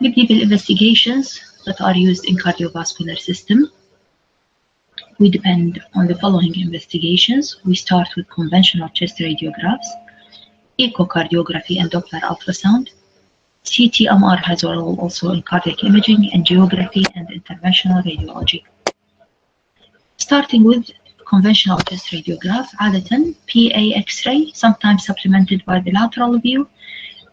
Medieval investigations that are used in cardiovascular system. We depend on the following investigations. We start with conventional chest radiographs, echocardiography and Doppler ultrasound. CT-MR has a role also in cardiac imaging, angiography, and interventional radiology. Starting with conventional chest radiograph, عادة PA X-ray, sometimes supplemented by the lateral view,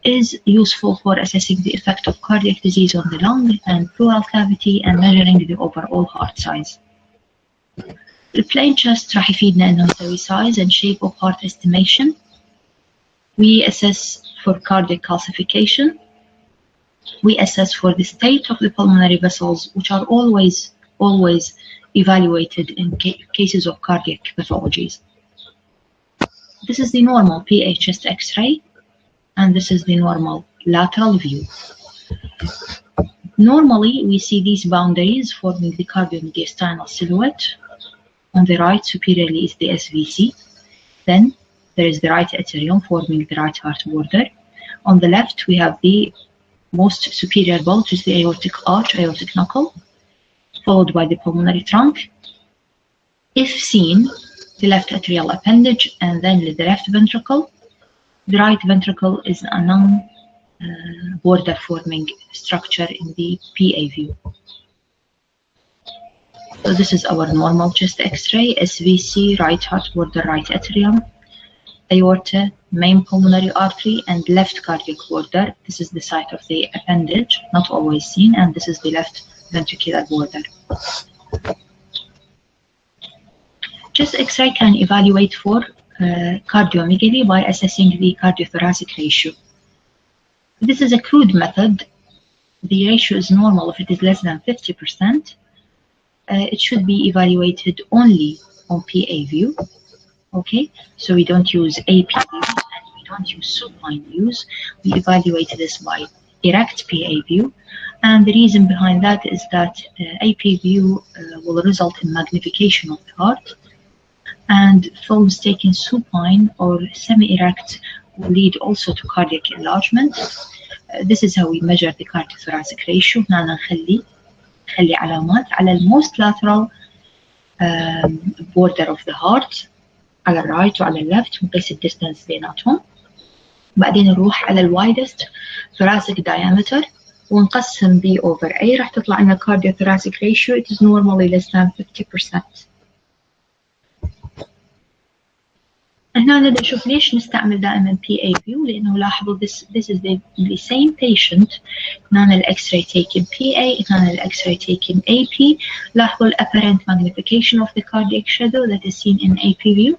is useful for assessing the effect of cardiac disease on the lung and pleural cavity and measuring the overall heart size. The plain chest راح يفيدنا إنه نسوي size and shape of heart estimation. We assess for cardiac calcification. We assess for the state of the pulmonary vessels, which are always evaluated in cases of cardiac pathologies. This is the normal PA chest X-ray, and this is the normal lateral view. Normally, we see these boundaries forming the cardiomediastinal silhouette. On the right, superiorly is the SVC. Then there is the right atrium forming the right heart border. On the left, we have the most superior bulge, is the aortic arch, aortic knuckle, followed by the pulmonary trunk. If seen, the left atrial appendage, and then the left ventricle. The right ventricle is a non-border forming structure in the PA view. So this is our normal chest X-ray, SVC, right heart border, right atrium, aorta, main pulmonary artery, and left cardiac border. This is the site of the appendage, not always seen, and this is the left ventricular border. Chest X-ray can evaluate for cardiomegaly by assessing the cardiothoracic ratio. This is a crude method. The ratio is normal if it is less than 50%. It should be evaluated only on PA view. Okay, so we don't use AP views and we don't use supine views. We evaluate this by erect PA view, and the reason behind that is that AP view will result in magnification of the heart, and films taken supine or semi-erect will lead also to cardiac enlargement. This is how we measure the cardiothoracic ratio. هنا نخلي علامات على most lateral border of the heart على الرايت وعلى الليفت ونقيس الديستانس بيناتهم. بعدين نروح على widest thoracic diameter ونقسم B over A. راح تطلع لنا cardiothoracic ratio. It is normally less than 50%. هنا نبدأ نشوف ليش نستعمل دائما PA view، لأنه لاحظوا this is the same patient. هنا الإكس-راي taken PA، هنا الإكس-راي taken AP. لاحظوا apparent magnification of the cardiac shadow that is seen in AP view.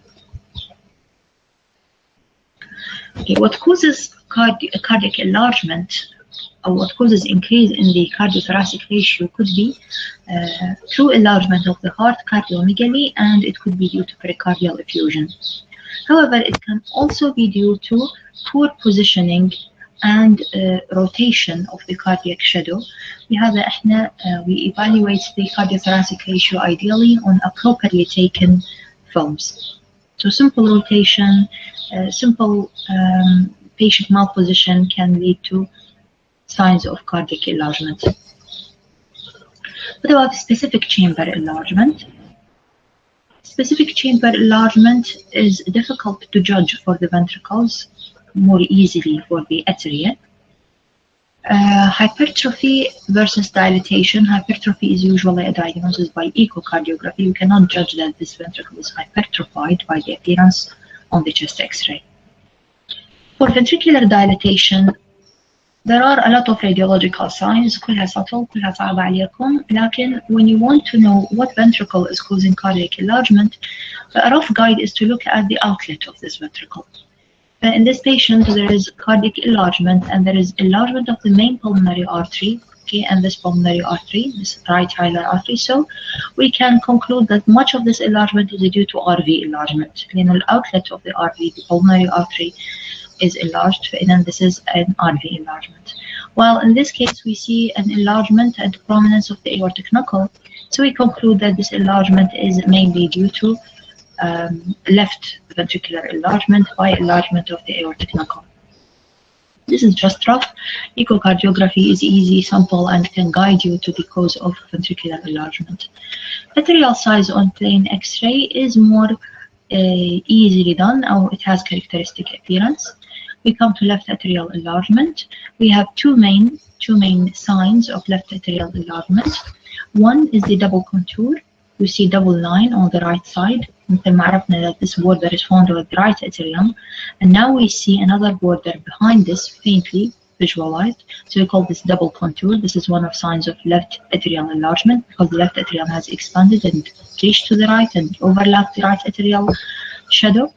Okay, what causes cardiac enlargement or what causes increase in the cardiothoracic ratio could be through enlargement of the heart, cardiomegaly, and it could be due to pericardial effusion. However, it can also be due to poor positioning and rotation of the cardiac shadow. We evaluate the cardiothoracic ratio ideally on appropriately taken films. So simple rotation, simple patient malposition can lead to signs of cardiac enlargement. What about specific chamber enlargement? Specific chamber enlargement is difficult to judge for the ventricles, more easily for the atria. Hypertrophy versus dilatation. Hypertrophy is usually a diagnosis by echocardiography. You cannot judge that this ventricle is hypertrophied by the appearance on the chest X-ray. For ventricular dilatation, there are a lot of radiological signs. كلها subtle, كلها صعبة عليكم. لكن when you want to know what ventricle is causing cardiac enlargement, a rough guide is to look at the outlet of this ventricle. In this patient, there is cardiac enlargement, and there is enlargement of the main pulmonary artery, okay, and this pulmonary artery, this right hilar artery. So we can conclude that much of this enlargement is due to RV enlargement. You know, the outlet of the RV, the pulmonary artery, is enlarged, and this is an RV enlargement. While in this case, we see an enlargement and prominence of the aortic knuckle, so we conclude that this enlargement is mainly due to left ventricular enlargement by enlargement of the aortic knuckle. This is just rough. Echocardiography is easy, simple, and can guide you to the cause of ventricular enlargement. Atrial size on plain X-ray is more easily done, or it has characteristic appearance. We come to left atrial enlargement. We have two main signs of left atrial enlargement. One is the double contour. You see double line on the right side. مثل ما عرفنا that this border is found with the right atrium, and now we see another border behind this, faintly visualized. So we call this double contour. This is one of signs of left atrial enlargement because the left atrium has expanded and reached to the right and overlapped the right atrial shadow.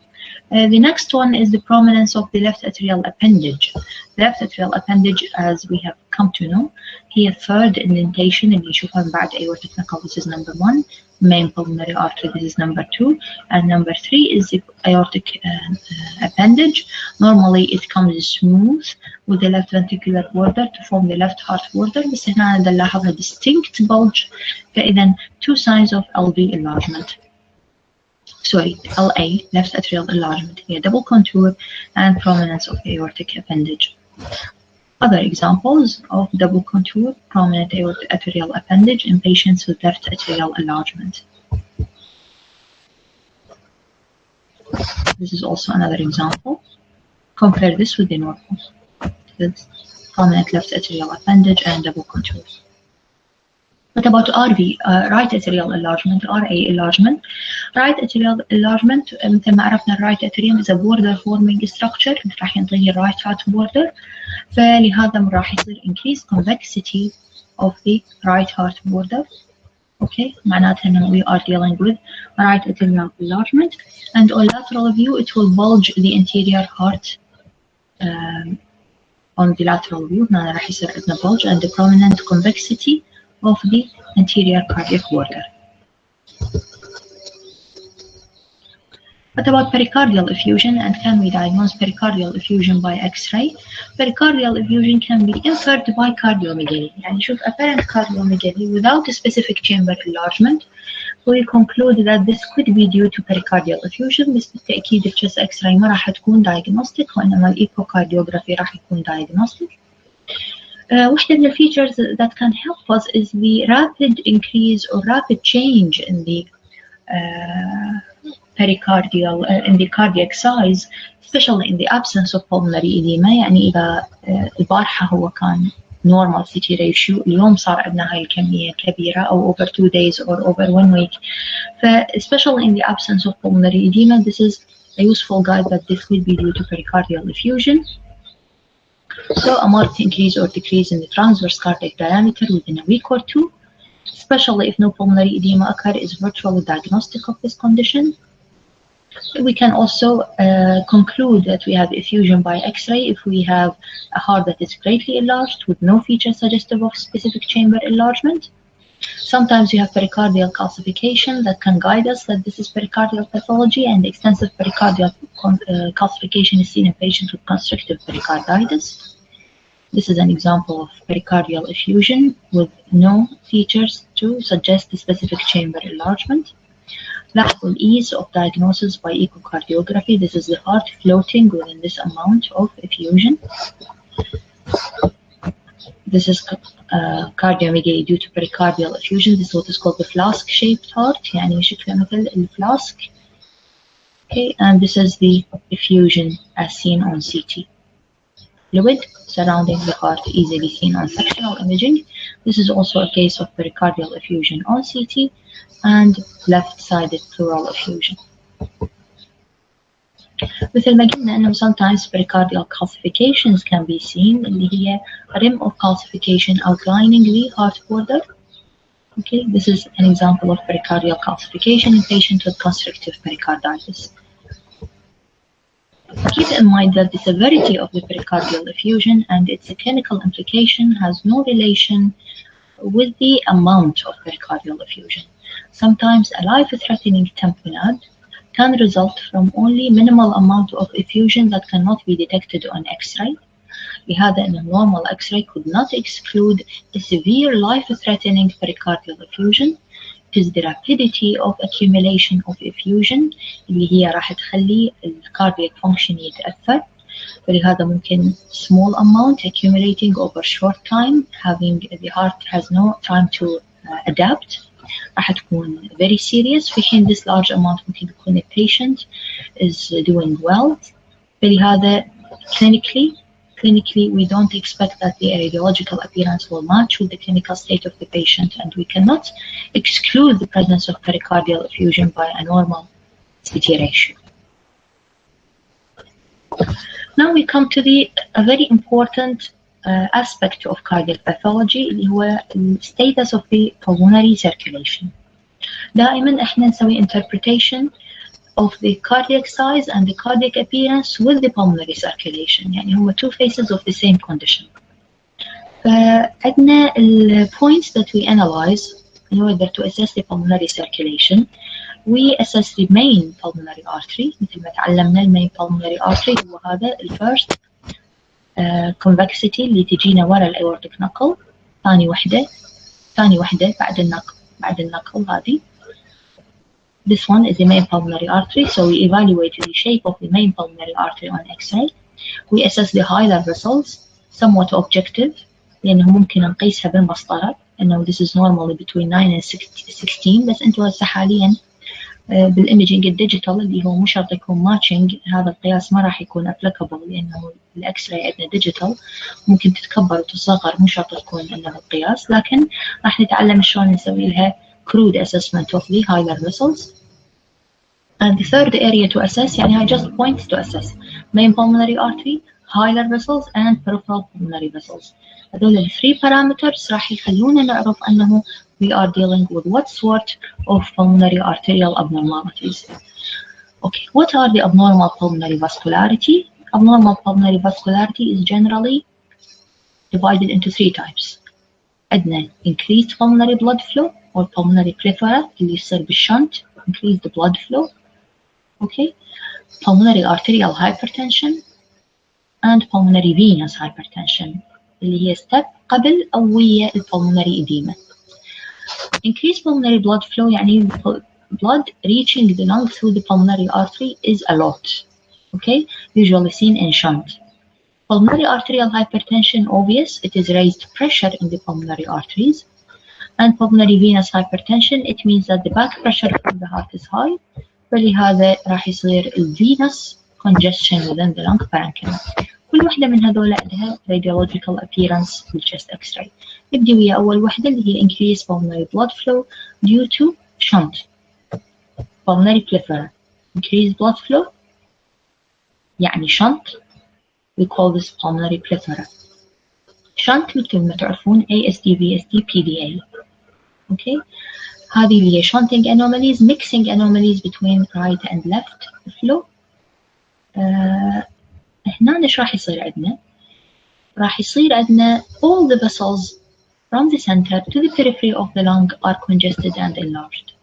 The next one is the prominence of the left atrial appendage. The left atrial appendage, as we have come to know, here third indentation اللي نشوفها من بعد aortic knuckle. This is number 1. Main pulmonary artery, this is number 2, and number 3 is the aortic appendage. Normally it comes smooth with the left ventricular border to form the left heart border, بس هنا نلاحظها distinct bulge. فإذا two signs of LV enlargement. Sorry, LA, left atrial enlargement, here double contour and prominence of the aortic appendage. Other examples of double contour, prominent aortic atrial appendage in patients with left atrial enlargement. This is also another example. Compare this with the normal, with prominent left atrial appendage and double contour. What about RV, right atrial enlargement, RA enlargement? Right atrial enlargement, مثل ما عرفنا right atrium is a border forming structure, راح ينطيني right heart border. فلهذا راح يصير increased convexity of the right heart border. Okay, معناتها إنه we are dealing with right atrial enlargement, and on lateral view it will bulge the anterior heart. On the lateral view هنا راح يصير عندنا bulge and the prominent convexity of the anterior cardiac border. What about pericardial effusion, and can we diagnose pericardial effusion by X-ray? Pericardial effusion can be inferred by cardiomegaly. يعني شوف apparent cardiomegaly without a specific chamber enlargement. We conclude that this could be due to pericardial effusion. بس بالتأكيد ال chest X-ray ما راح تكون diagnostic، وإنما ال echocardiography راح يكون diagnostic. واحدة من features that can help us is the rapid increase or rapid change in the pericardial in the cardiac size, especially in the absence of pulmonary edema. يعني إذا البارحة هو كان normal CT ratio، اليوم صار عندنا هاي الكمية كبيرة أو over 2 days or over 1 week. Especially in the absence of pulmonary edema, this is a useful guide that this could be due to pericardial effusion. So a marked increase or decrease in the transverse cardiac diameter within a week or 2, especially if no pulmonary edema occur, is virtually diagnostic of this condition. We can also conclude that we have effusion by X-ray if we have a heart that is greatly enlarged with no feature suggestive of specific chamber enlargement. Sometimes you have pericardial calcification that can guide us that this is pericardial pathology, and extensive pericardial calcification is seen in patients with constrictive pericarditis. This is an example of pericardial effusion with no features to suggest the specific chamber enlargement. Lateral ease of diagnosis by echocardiography. This is the heart floating within this amount of effusion. This is cardiomegaly due to pericardial effusion. This is what is called the flask-shaped heart. يعني شكله مثل الفلاسك. Okay, and this is the effusion as seen on CT. Fluid surrounding the heart easily seen on sectional imaging. This is also a case of pericardial effusion on CT and left-sided pleural effusion. مثل ما قلنا إنه sometimes pericardial calcifications can be seen اللي هي rim of calcification outlining the heart border. Okay, this is an example of pericardial calcification in patients with constrictive pericarditis. Keep in mind that the severity of the pericardial effusion and its clinical implication has no relation with the amount of pericardial effusion. Sometimes a life-threatening tamponade can result from only minimal amount of effusion that cannot be detected on X-ray. لهذا أن normal X-ray could not exclude a severe life-threatening pericardial effusion. It is the rapidity of accumulation of effusion اللي هي راح تخلي الcardiac function يتأثر. فلهذا ممكن small amount accumulating over short time, having the heart has no time to adapt, راح تكون very serious. في حين this large amount ممكن يكون the patient is doing well. فلهذا clinically we don't expect that the radiological appearance will match with the clinical state of the patient, and we cannot exclude the presence of pericardial effusion by a normal CT ratio. Now we come to a very important aspect of cardiac pathology اللي هو status of the pulmonary circulation. دائما احنا نسوي interpretation of the cardiac size and the cardiac appearance with the pulmonary circulation. يعني هما two faces of the same condition. فعندنا points that we analyze in order to assess the pulmonary circulation. We assess the main pulmonary artery. مثل ما تعلمنا main pulmonary artery هو هذا first convexity اللي تجينا ورا aortic knuckle. ثاني وحدة بعد النقل هذه. This one is the main pulmonary artery, so we evaluate the shape of the main pulmonary artery on X-ray. We assess the hilar vessels, somewhat objective, لأنه ممكن نقيسها بالمسطرة. إنه this is normally between 9 and 16, بس أنتوا هسه حاليا بالإيميجينج الديجيتال اللي هو مو شرط يكون ماتشنج، هذا القياس ما راح يكون applicable لأنه الإكس-راي عندنا ديجيتال، ممكن تتكبر وتصغر، مو شرط تكون إنه القياس، لكن راح نتعلم شلون نسوي لها crude assessment of the hilar vessels. And the third area to assess, يعني I just points to assess main pulmonary artery, hilar vessels and peripheral pulmonary vessels. هذول ال 3 parameters راح يخلونا نعرف أنه we are dealing with what sort of pulmonary arterial abnormalities. Okay, what are the abnormal pulmonary vascularity? Abnormal pulmonary vascularity is generally divided into 3 types. عندنا increased pulmonary blood flow or pulmonary proliferation اللي يصير بالشنت, increased blood flow. Okay, pulmonary arterial hypertension and pulmonary venous hypertension اللي هي step قبل أو ويا pulmonary edema. Increased pulmonary blood flow يعني blood reaching the lung through the pulmonary artery is a lot. Okay, usually seen in shunt. Pulmonary arterial hypertension, obvious, it is raised pressure in the pulmonary arteries. And pulmonary venous hypertension, it means that the back pressure from the heart is high. ولهذا راح يصير venous congestion within the lung parenchyma. كل واحدة من هذول عندها radiological appearance بالchest X-ray. نبدي ويا أول واحدة اللي هي increased pulmonary blood flow due to shunt. Pulmonary proliferation. Increased blood flow يعني shunt. We call this pulmonary proliferation. Shunt مثل ما تعرفون ASD, VSD, PDA. Okay. هذه اللي هي shunting anomalies, mixing anomalies between right and left flow. هنا ايش راح يصير عندنا؟ راح يصير عندنا all the vessels from the center to the periphery of the lung are congested and enlarged.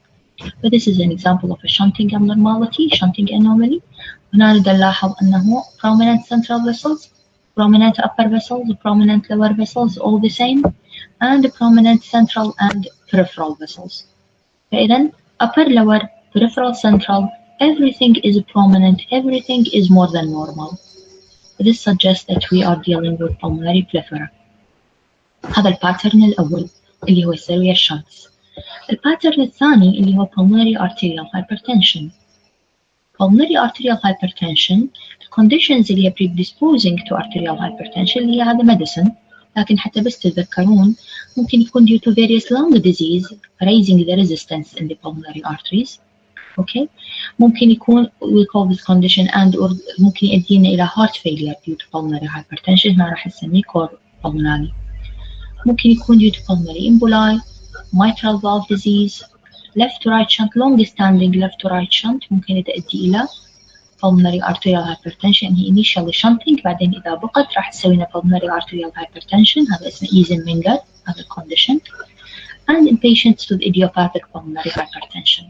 But this is an example of a shunting abnormality, shunting anomaly. هنا نقدر نلاحظ أنه prominent central vessels, prominent upper vessels, prominent lower vessels, all the same, and prominent central and peripheral vessels. فإذا upper, lower, peripheral, central, everything is prominent, everything is more than normal. This suggests that we are dealing with pulmonary proliferation. هذا الباترن الأول اللي هو يسوي الشنتس. الباترن الثاني اللي هو pulmonary arterial hypertension. Pulmonary arterial hypertension, the conditions اللي هي predisposing to arterial hypertension اللي هي هذا medicine، لكن حتى بس تتذكرون ممكن يكون due to various lung disease raising the resistance in the pulmonary arteries. Okay, ممكن يكون we call this condition and or ممكن يؤدينا إلى heart failure due to pulmonary hypertension. هنا راح نسميه core pulmonary. ممكن يكون due to pulmonary emboli, mitral valve disease, left to right shunt, long standing left to right shunt ممكن تؤدي إلى pulmonary arterial hypertension. هي initially shunting، بعدين إذا بقت راح تسوي لنا pulmonary arterial hypertension. هذا اسمه Eisenmenger هذا condition. And in patients with idiopathic pulmonary hypertension.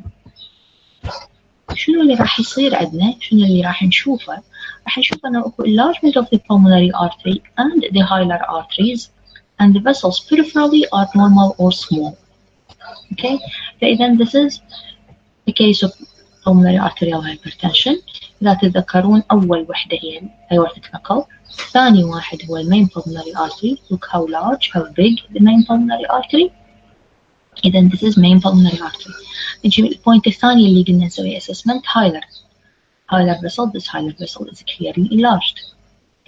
شنو اللي راح يصير عندنا؟ شنو اللي راح نشوفه؟ راح نشوف أنه أكو enlargement of the pulmonary artery and the hilar arteries, and the vessels peripherally are normal or small. Okay, فإذا this is a case of pulmonary arterial hypertension. إذا تتذكرون أول وحدة هي aortic knuckle، ثاني واحد هو main pulmonary artery. Look how large, how big the main pulmonary artery. إذا this is main pulmonary artery. نجي البوينت الثاني اللي قلنا نسوي assessment hilar vessel. This hilar vessel is clearly enlarged.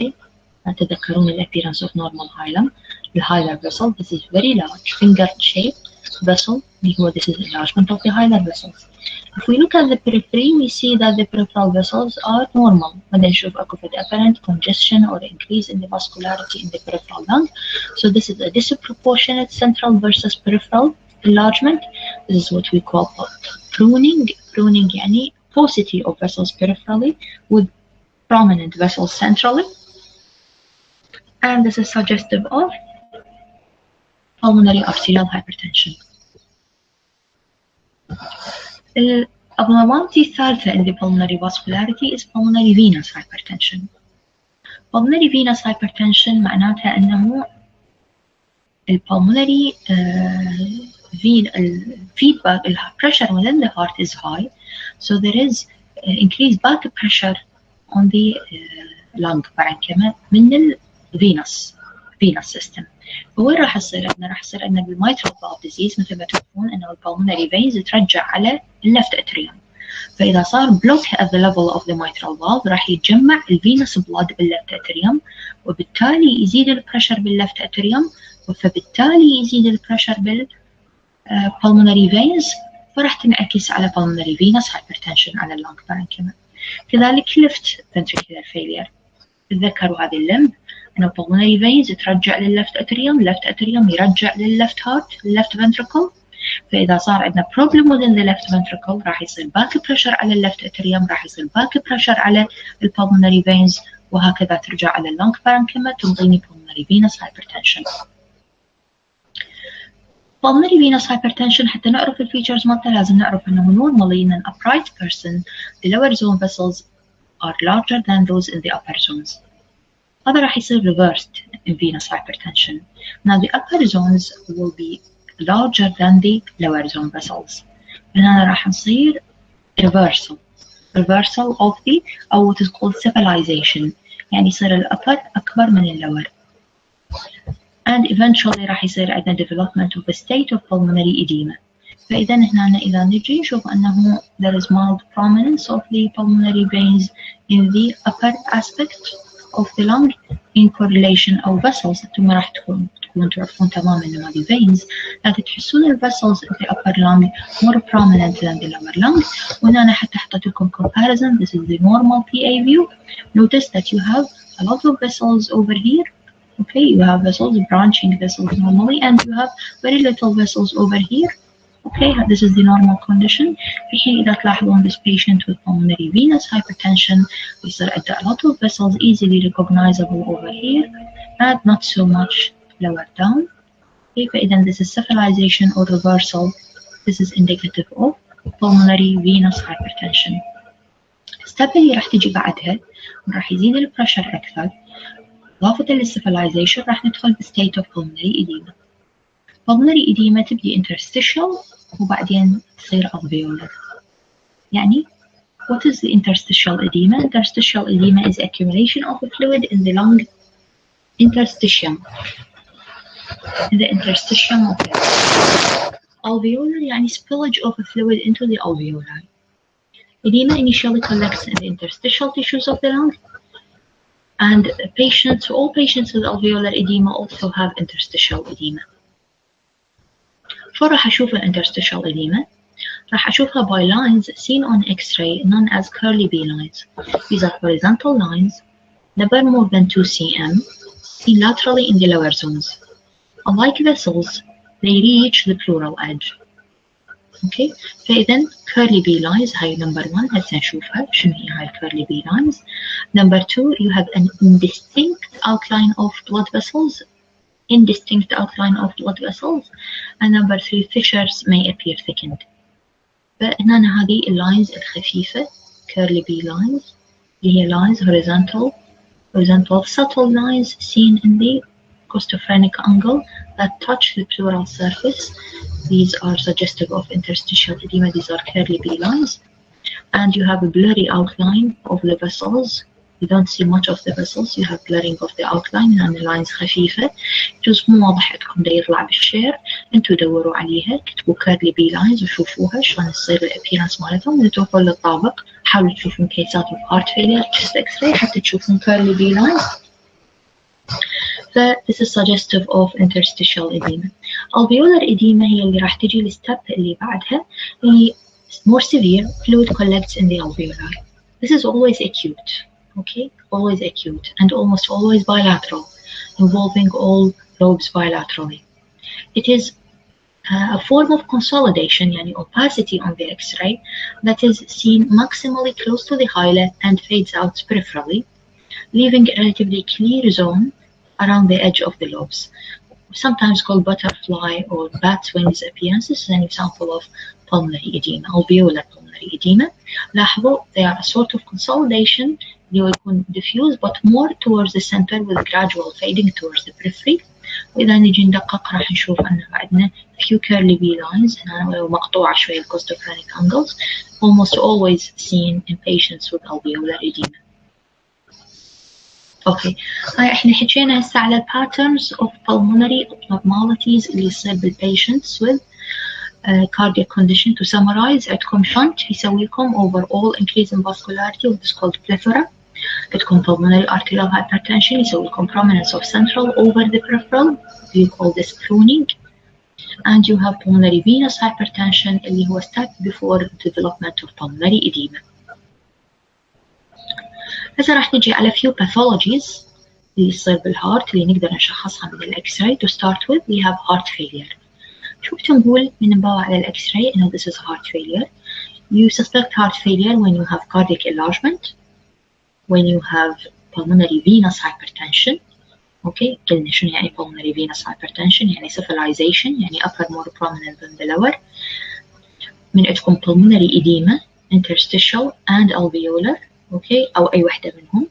Okay. تتذكرون ال appearance of normal hilum. The hilar vessel, this is very large finger shaped vessel. This is enlargement of the hilar vessels. If we look at the periphery, we see that the peripheral vessels are normal. ما نشوف أكو apparent congestion or increase in the vascularity in the peripheral lung. So this is a disproportionate central versus peripheral enlargement. This is what we call pruning. Pruning يعني paucity of vessels peripherally with prominent vessels centrally. And this is suggestive of pulmonary arterial hypertension. الabnormality الثالثة in the pulmonary vascularity is pulmonary venous hypertension. Pulmonary venous hypertension معناتها أنه pulmonary feedback, pressure within the heart is high, so there is increased back pressure on the lung parenchyma من ال venous system. وين راح يصير عندنا؟ راح يصير عندنا بالmitral valve disease مثل ما تعرفون انه الpulmonary veins ترجع على left atrium. فاذا صار block at the level of the mitral valve راح يتجمع venous blood بالleft atrium، وبالتالي يزيد البريشر بالleft atrium، فبالتالي يزيد البريشر بالpulmonary veins، فراح تنعكس على pulmonary venous hypertension على اللنج parenchyma. كذلك left ventricular failure. تذكروا هذه اللمب أنه pulmonary veins ترجع لللفت atrium، left atrium يرجع لللفت heart، left ventricle. فإذا صار عندنا problem within the left ventricle راح يصير back pressure على اللفت atrium، راح يصير back pressure على pulmonary veins، وهكذا ترجع على اللنج parenchyma تنطيني pulmonary venous hypertension. Pulmonary venous hypertension حتى نعرف الفيتشرز مالته لازم نعرف أنه normally in an upright person the lower zone vessels are larger than those in the upper zones. هذا راح يصير reversed in venous hypertension. Now the upper zones will be larger than the lower zone vessels. هنا راح نصير reversal of the أو what is called cephalization، يعني يصير الأبر أكبر من اللور. And eventually راح يصير عندنا development of a state of pulmonary edema. فإذا هنا إذا نجي نشوف أنه there is mild prominence of the pulmonary veins in the upper aspect of the lung in correlation أو vessels. أنتم راح تكونوا تعرفون تماما أن هذه veins، لكن تحسون ال vessels in the upper lung more prominent than the lower lung. وهنا حتى حطيت لكم comparison. This is the normal PA view. Notice that you have a lot of vessels over here. Okay, you have vessels, branching vessels normally, and you have very little vessels over here. Okay, this is the normal condition. في حين إذا تلاحظون this patient with pulmonary venous hypertension يصير عنده a lot of vessels easily recognizable over here and not so much lower down. Okay, فإذا this is cephalization or reversal. This is indicative of pulmonary venous hypertension. الستep اللي راح تجي بعدها راح يزيد البريشر أكثر. إضافة للcephalization راح ندخل ب state of pulmonary edema. pulmonary edema تبدي interstitial وبعدين تصير alveolar. يعني what is the interstitial edema? Interstitial edema is accumulation of a fluid in the lung interstitium. In the interstitium of the alveolar يعني spillage of a fluid into the alveoli. Edema initially collects in the interstitial tissues of the lung, and all patients with alveolar edema also have interstitial edema. شو راح أشوف interstitial edema؟ راح أشوفها by lines seen on X-ray known as curly B lines. These are horizontal lines, never more than 2 cm, seen laterally in the lower zones. Unlike vessels, they reach the pleural edge. Okay, فإذا curly B lines هاي number 1 هسه نشوفها شنو هي هاي curly B lines. Number 2, you have an indistinct outline of blood vessels. And number 3, fissures may appear thickened. فهنا هذه lines الخفيفة curly B lines اللي هي lines horizontal subtle lines seen in the costophrenic angle that touch the pleural surface. These are suggestive of interstitial edema. These are curly B lines. and you have a blurry outline of the vessels. You don't see much of the vessels, you have blurring of the outline يعني lines خفيفة. جزء مو واضح عندكم دا يطلع بالشير، انتوا دوروا عليها، اكتبوا كيرلي بي لاينز وشوفوها شلون تصير الابيرنس مالتهم، وتروحوا للطابق حاولوا تشوفون كيسات of heart failure chest x-ray حتى تشوفون كيرلي بي لاينز. This is suggestive of interstitial edema. Alveolar edema هي اللي راح تجي الستيب اللي بعدها، اللي more severe fluid collects in the alveoli. This is always acute, okay? Always acute and almost always bilateral, involving all lobes bilaterally. It is a form of consolidation, yani opacity on the X-ray, that is seen maximally close to the hilum and fades out peripherally, leaving a relatively clear zone around the edge of the lobes. Sometimes called butterfly or bat's wings appearance. This is an example of pulmonary edema, alveolar pulmonary edema. لاحظوا they are a sort of consolidation اللي هو يكون diffuse but more towards the center with gradual fading towards the periphery. وإذا نجي ندقق راح نشوف أن عندنا few curly B lines هنا مقطوعة شوية costophrenic angles, almost always seen in patients with alveolar edema. اوكي هاي احنا حكينا هسه على patterns of pulmonary abnormalities اللي يصير بالpatients with cardiac condition. To summarize عندكم shunt يسوي لكم overall increase in vascularity which is called plethora. عندكم pulmonary arterial hypertension يسوي لكم prominence of central over the peripheral, you call this pruning. And you have pulmonary venous hypertension اللي هو step before development of pulmonary edema. هسه راح نجي على few pathologies اللي يصير بالهارت اللي نقدر نشخصها من الاكس راي. To start with we have heart failure. شو بتنقول من نباوع على الاكس راي انه this is heart failure. You suspect heart failure when you have cardiac enlargement, when you have pulmonary venous hypertension. اوكي قلنا شنو يعني pulmonary venous hypertension؟ يعني cephalization، يعني upper more prominent than the lower. من عندكم pulmonary edema, interstitial and alveolar. اوكي او اي وحده منهم،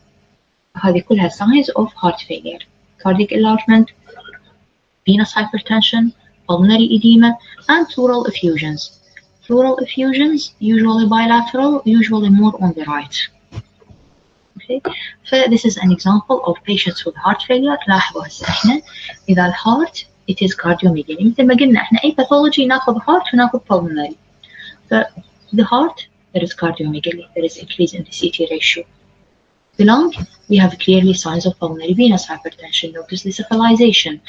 هذه كلها signs of heart failure. Cardiac enlargement, venous hypertension, pulmonary edema and pleural effusions. Pleural effusions usually bilateral, usually more on the right. Okay, so this is an example of patients with heart failure. لاحظوا هسه احنا اذا الهارت it is cardiomegaly، مثل ما قلنا احنا اي pathology ناخذ heart وناخذ pulmonary. So the heart there is cardiomegaly, there is increase in the CT ratio. The lung, we have clearly signs of pulmonary venous hypertension, notice the cephalization.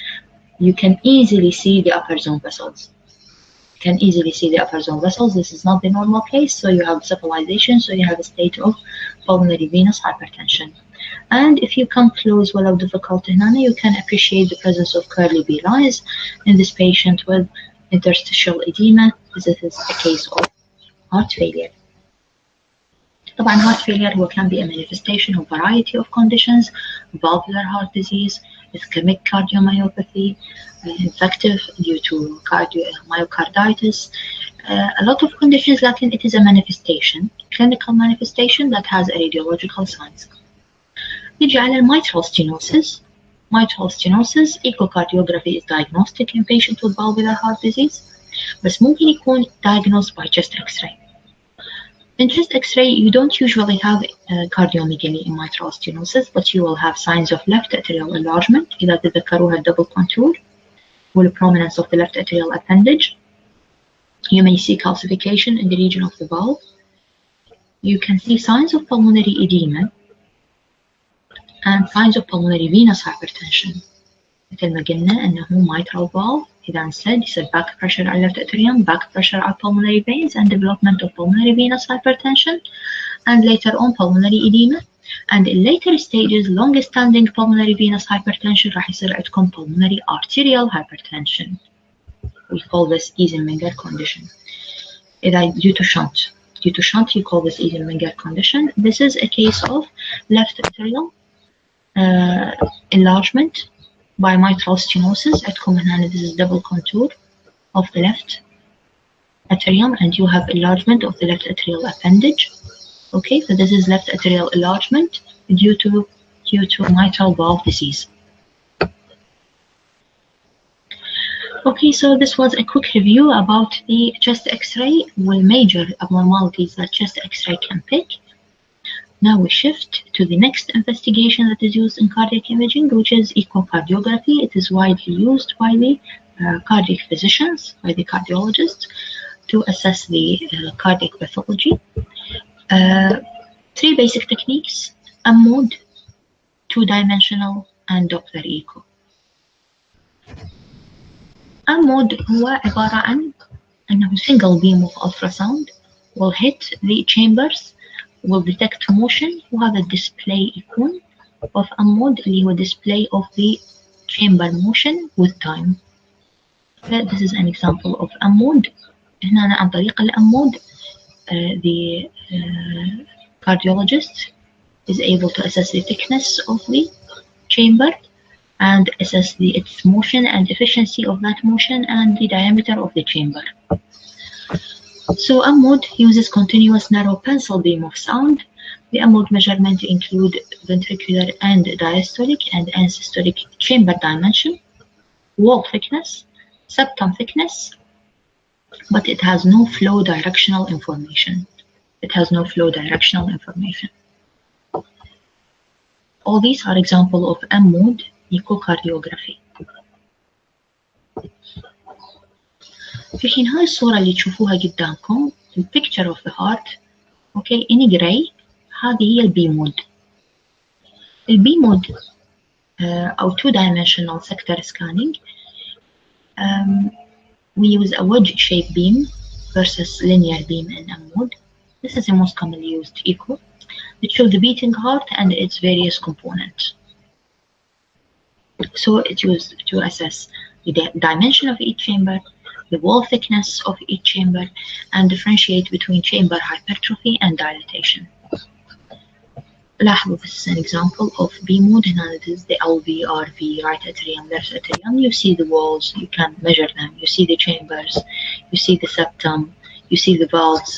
You can easily see the upper zone vessels. You can easily see the upper zone vessels. This is not the normal case, so you have cephalization, so you have a state of pulmonary venous hypertension. And if you come close without difficulty, you can appreciate the presence of curly B lines in this patient with interstitial edema. This is a case of heart failure. طبعا heart failure can be a manifestation of variety of conditions: valvular heart disease, ischemic cardiomyopathy, infective due to myocarditis, a lot of conditions, لكن it is a manifestation, clinical manifestation that has a radiological signs. نجي على mitral stenosis. Mitral stenosis, echocardiography is diagnostic in patients with valvular heart disease, بس ممكن يكون diagnosed by chest x-ray. In chest X-ray, you don't usually have cardiomegaly in mitral stenosis, but you will have signs of left atrial enlargement. إذا تذكروها double contour, with prominence of the left atrial appendage. You may see calcification in the region of the valve. You can see signs of pulmonary edema and signs of pulmonary venous hypertension. مثل ما قلنا أنه mitral valve إذا انسد يصير back pressure على left atrium, back pressure على pulmonary veins and development of pulmonary venous hypertension, and later on pulmonary edema. And in later stages long-standing pulmonary venous hypertension راح يصير عندكم pulmonary arterial hypertension. We call this Eisenmenger condition. إذا due to shunt you call this Eisenmenger condition. This is a case of left atrial enlargement by mitral stenosis. عندكم هنا this is double contour of the left atrium and you have enlargement of the left atrial appendage. Okay, so this is left atrial enlargement due to mitral valve disease. Okay, so this was a quick review about the chest X-ray with major abnormalities that chest X-ray can pick. Now we shift to the next investigation that is used in cardiac imaging, which is echocardiography. It is widely used by the cardiac physicians, by the cardiologists, to assess the cardiac pathology. Three basic techniques: mode, two-dimensional, and Doppler echo. mode هو عبارة عن أنه single beam of ultrasound will hit the chambers, will detect motion، وهذا display يكون of mode اللي هو display of the chamber motion with time. This is an example of mode. هنا عن طريق mode the cardiologist is able to assess the thickness of the chamber and assess its motion and efficiency of that motion and the diameter of the chamber. So mode uses continuous narrow pencil beam of sound. The mode measurement include ventricular and diastolic and systolic chamber dimension, wall thickness, septum thickness, but it has no flow directional information. It has no flow directional information. All these are examples of mode echocardiography. في حين هاي الصورة اللي تشوفوها قدامكم the picture of the heart okay in gray هذه هي البي مود. البي مود أو two-dimensional sector scanning we use a wedge-shaped beam versus linear beam in mode. This is the most commonly used echo. It shows the beating heart and its various components. So it's used to assess the dimension of each chamber, the wall thickness of each chamber, and differentiate between chamber hypertrophy and dilatation. لاحظوا, this is an example of B mode. Now it is the LV, RV, right atrium, left atrium. You see the walls, you can measure them. You see the chambers, you see the septum, you see the valves.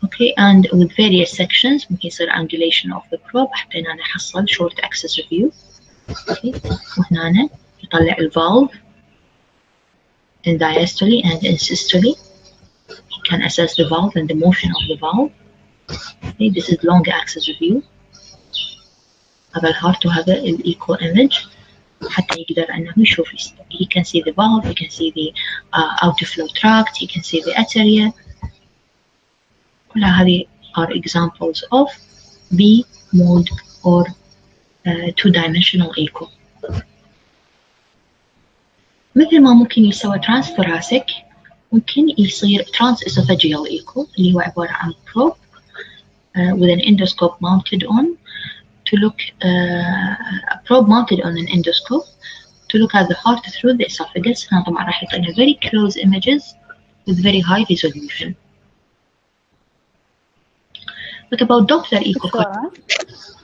Okay, and with various sections ممكن يصير angulation of the probe حتى هنا نحصل short axis review. Okay, وهنا يطلع الvalve in diastole and in systole. You can assess the valve and the motion of the valve. Okay, this is long axis review. هذا الهارت وهذا الايكو image حتى يقدر انه يشوف. He can see the valve, he can see the outflow tract, he can see the atria. كل هذه are examples of B mode or two-dimensional echo. مثل ما ممكن يسوى transthoracic ممكن يصير transesophageal echo اللي هو عبارة عن probe with an endoscope mounted on to look a probe mounted on an endoscope to look at the heart through the esophagus. هنا طبعا راح يعطينا very close images with very high resolution. What about Doppler echocardiography?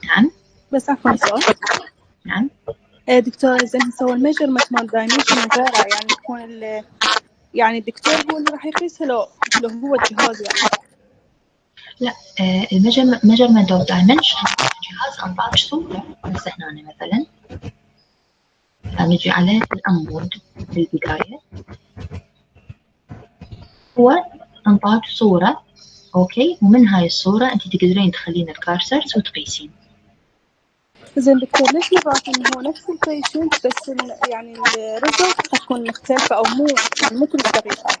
نعم. بس عفوا سؤال. نعم. دكتور إذا سوى الميجرمنت مال دايمنشن غيره يعني يكون يعني الدكتور هو اللي راح يقيسها لو هو الجهاز يعني. لا الميجرمنت اوف دايمنشن الجهاز انطاج صورة بس هنا مثلا نجي على الأمود في البداية هو انطاج صورة اوكي ومن هاي الصورة انت تقدرين تخلين الكارسرز وتقيسين. زين دكتور ليش مرات انه هو نفس البيشنت بس يعني الريزلت حتكون مختلفة او مو كل الطريقة؟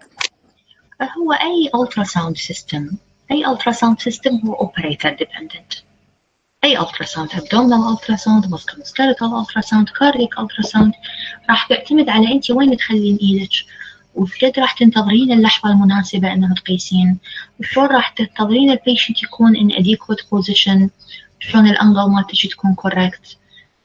هو اي ultrasound system هو operator dependent. اي ultrasound abdominal ultrasound musculoskeletal ultrasound cardiac ultrasound راح تعتمد على انت وين تخلين ايدك وفي قد راح تنتظرين اللحظة المناسبة انه تقيسين وشلون راح تنتظرين البيشنت يكون in adequate position شلون الانجل مالتك تكون correct.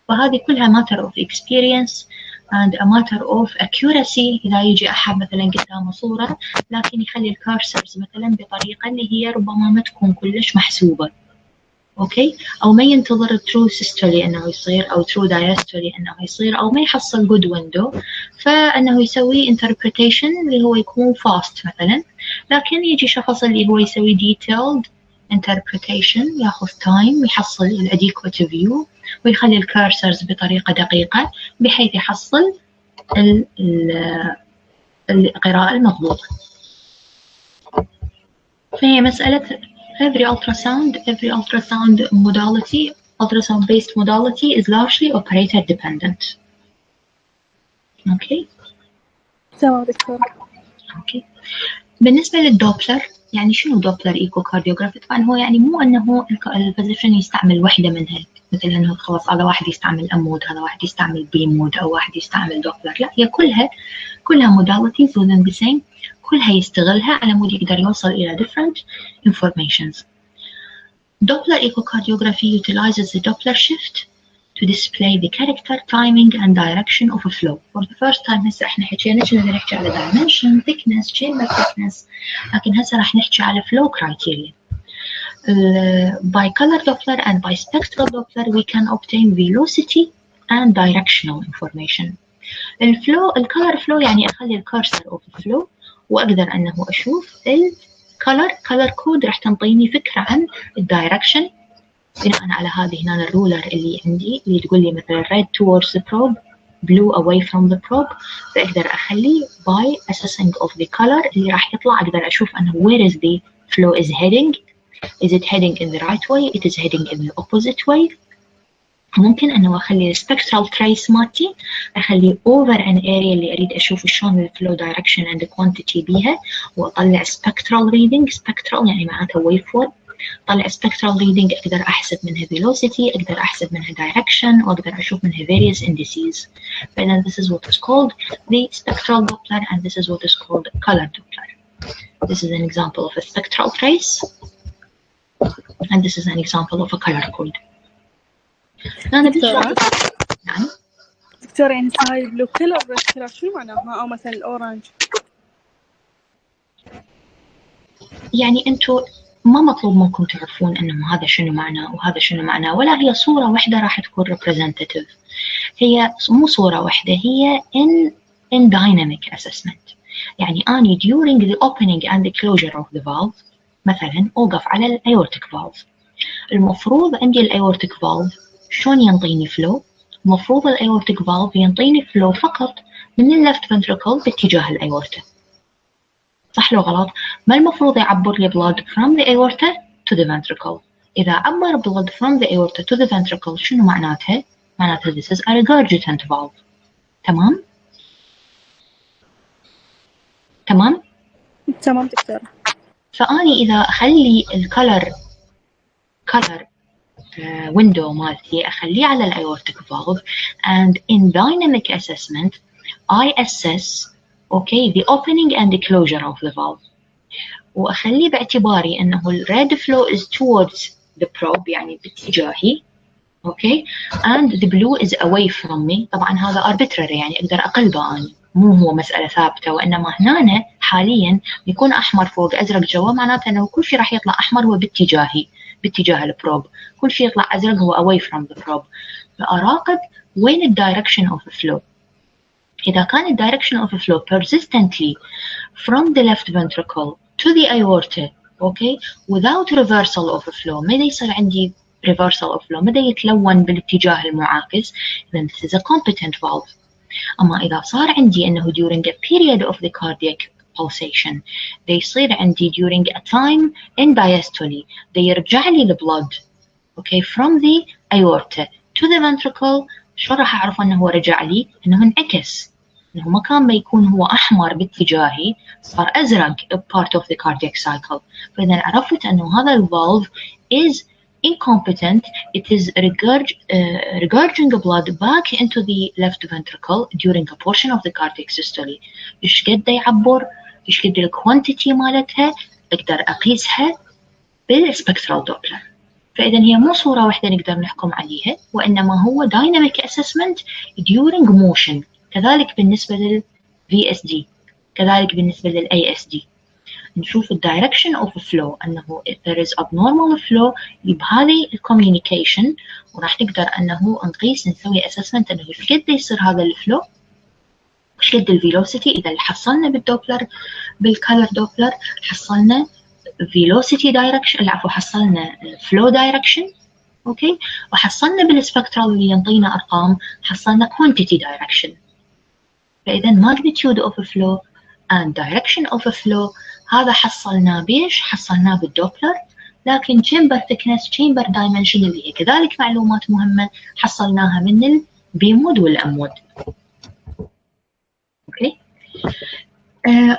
فهذه كلها matter of experience and a matter of accuracy. إذا يجي أحد مثلا قدامه صورة لكن يخلي الكارسرز مثلا بطريقة اللي هي ربما ما تكون كلش محسوبة أوكي أو ما ينتظر true systole أنه يصير أو true diastole أنه يصير أو ما يحصل good window فأنه يسوي interpretation اللي هو يكون fast مثلا لكن يجي شخص اللي هو يسوي detailed interpretation ياخذ time ويحصل الadequate view ويخلي الكارسرز بطريقة دقيقة بحيث يحصل القراءة المضبوطة. فهي مسألة every ultrasound modality, ultrasound based modality is largely operator dependent. اوكي تمام دكتورة. اوكي. بالنسبة للدوبلر، يعني شنو دوبلر ايكوكارديوغرافي؟ طبعا هو يعني مو انه الفيزيشن يستعمل وحدة منها، مثل انه خلاص هذا واحد يستعمل امود، هذا واحد يستعمل بي مود، او واحد يستعمل دوبلر. لا، هي كلها modalities within the same، كلها يستغلها على مود يقدر يوصل الى different informations. Doppler echocardiography utilizes the Doppler shift to display the character, timing and direction of a flow. For the first time هسه احنا حكينا كنا نحكي على dimension, thickness, chamber thickness، لكن هسه راح نحكي على flow criteria. By color Doppler and by spectral Doppler we can obtain velocity and directional information. الcolor flow يعني اخلي الكارسر of the flow واقدر انه اشوف color code راح تنطيني فكرة عن الدايركشن بناء على هذه هنا الرولر اللي عندي اللي تقول لي مثلا red towards the probe, blue away from the probe. فأقدر أخلي by assessing of the color اللي راح يطلع أقدر أشوف أنه where is the flow is heading. Is it heading in the right way? It is heading in the opposite way. ممكن أنه أخلي spectral trace مالتي أخلي over an area اللي أريد أشوف شلون ال flow direction and the quantity بيها، وأطلع spectral reading. spectral يعني معناته waveform. أطلع spectral reading أقدر أحسب منها velocity، أقدر أحسب منها direction، وأقدر أشوف منها various indices. فإذا this is what is called the spectral Doppler and this is what is called color Doppler. This is an example of a spectral trace and this is an example of a color code. دكتورة نعم دكتورة، يعني هاي البلو كلر شو معناها؟ أو مثلا الأورنج؟ يعني أنتوا ما مطلوب منكم تعرفون أنه هذا شنو معناه وهذا شنو معناه، ولا هي صورة واحدة راح تكون representative. هي مو صورة واحدة، هي in dynamic assessment. يعني أني during the opening and the closure of the valve مثلا أوقف على الأيورتيك valve، المفروض عندي الأيورتيك valve شلون ينطيني فلو؟ المفروض الأيورتيك valve ينطيني فلو فقط من اللفت ventricle باتجاه الأيورتا. صح لو غلط؟ ما المفروض يعبر لي blood from the aorta to the ventricle. إذا عبر blood from the aorta to the ventricle شنو معناتها؟ معناتها this is a regurgitant valve. تمام؟ تمام دكتورة. فأني إذا أخلي الكولر window مالتي أخليه على الأيورتيك valve and in dynamic assessment I assess the opening and the closure of the valve، وأخليه باعتباري أنه red flow is towards the probe يعني باتجاهي and the blue is away from me. طبعا هذا arbitrary يعني أقدر أقلبه أنا، مو هو مسألة ثابتة، وإنما هنا حاليا يكون أحمر فوق أزرق جوا، معناته أنه كل شيء راح يطلع أحمر هو باتجاه البروب، كل شيء يطلع أزرق هو away from the probe. فأراقب وين ال direction of flow. إذا كان ال direction of flow persistently from the left ventricle to the aorta without reversal of flow، متى يصير عندي reversal of flow؟ متى يتلون بالاتجاه المعاكس؟ then this is a competent valve. أما إذا صار عندي أنه during a period of the cardiac pulsation they يصير عندي during a time in diastole they يرجع لي blood from the aorta to the ventricle، شو راح أعرف أنه هو رجع لي؟ أنه انعكس، أنه مكان ما يكون هو أحمر باتجاهي صار أزرق part of the cardiac cycle. فإذا عرفت أنه هذا valve is incompetent. It is regurging blood back into the left ventricle during a portion of the cardiac systole. إيش قد يعبر، إيش قد الكوانتيتي مالتها أقدر أقيسها بالسبكترال دوبلر. فإذا هي مو صورة واحدة نقدر نحكم عليها، وإنما هو dynamic assessment during motion. كذلك بالنسبة لل VSD، كذلك بالنسبة لل ASD. نشوف ال direction of flow أنه if there is abnormal flow بهذه communication، وراح نقدر أنه نقيس نسوي assessment أنه إيش قد يصير هذا الفلو، إيش قد الفيلوسيتي. إذا حصلنا بالدوبلر بالكالر دوبلر حصلنا velocity direction، حصلنا flow direction وحصلنا بالسبكترال اللي ينطينا أرقام حصلنا quantity direction. فإذا magnitude of flow and direction of flow هذا حصلناه بيش؟ حصلناه بالدوبلر. لكن chamber thickness chamber dimension اللي هي كذلك معلومات مهمة حصلناها من البيمود والأمود. Okay.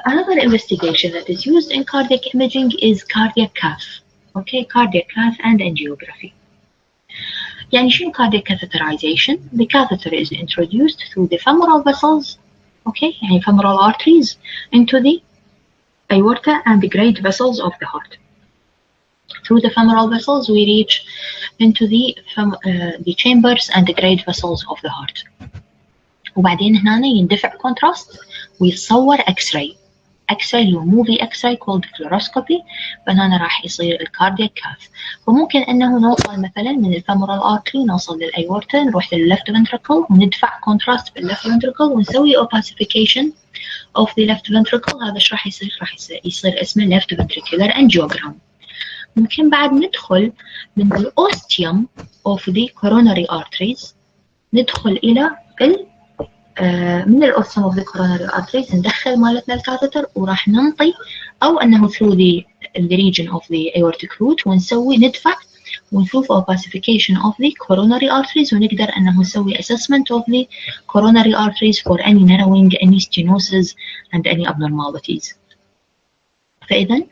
Another investigation that is used in cardiac imaging is cardiac cath. Okay, cardiac cath and angiography. يعني شنو cardiac catheterization? The catheter is introduced through the femoral vessels, okay, يعني femoral arteries into the aorta and the great vessels of the heart. Through the femoral vessels we reach into the chambers and the great vessels of the heart. وبعدين هنا يندفع contrast ويتصور X-ray. X-ray هو movie X-ray called fluoroscopy. فهنا راح يصير الكاردياك كاث. وممكن انه نوصل مثلا من الفيمورال ارتري نوصل للايورتا نروح لللفت ventricle وندفع contrast باللفت ventricle ونسوي opacification of the left ventricle. هذا ايش راح يصير؟ راح يصير اسمه left ventricular angiogram. ممكن بعد ندخل من الاوستيوم of the coronary arteries ندخل الى من الاوستيوم of the coronary arteries ندخل مالتنا الكاثيتر وراح ننطي او انه through the region of the aortic root ونسوي ندفع ونشوف opacification of the coronary arteries ونقدر انه نسوي assessment of the coronary arteries for any narrowing, any stenosis and any abnormalities. فإذا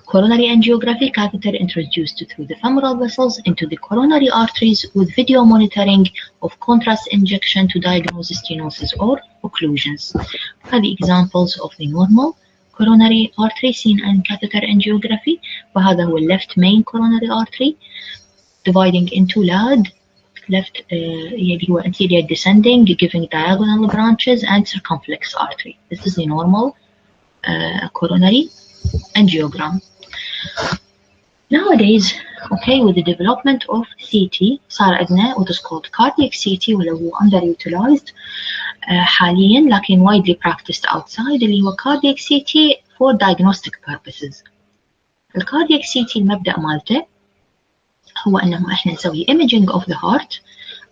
coronary angiography catheter introduced through the femoral vessels into the coronary arteries with video monitoring of contrast injection to diagnose stenosis or occlusions. هذه examples of the normal coronary artery seen in catheter angiography. وهذا هو left main coronary artery dividing into left اللي هو anterior descending giving diagonal branches and circumflex artery. This is the normal coronary angiogram. Nowadays, okay, with the development of CT صار عندنا what is called cardiac CT ولو هو underutilized حاليا لكن widely practiced outside اللي هو cardiac CT for diagnostic purposes. الكاردياك CT المبدأ مالته هو انه احنا نسوي imaging of the heart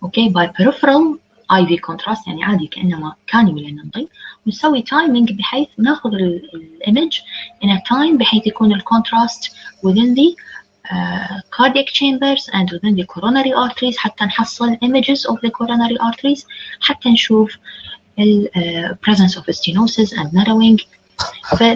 okay by peripheral IV contrast يعني عادي كأنما كانيولا ننطي ونسوي timing بحيث ناخذ الإيمج in a time بحيث يكون الكونتراست within the cardiac chambers and within the coronary arteries حتى نحصل images of the coronary arteries حتى نشوف presence of stenosis and narrowing.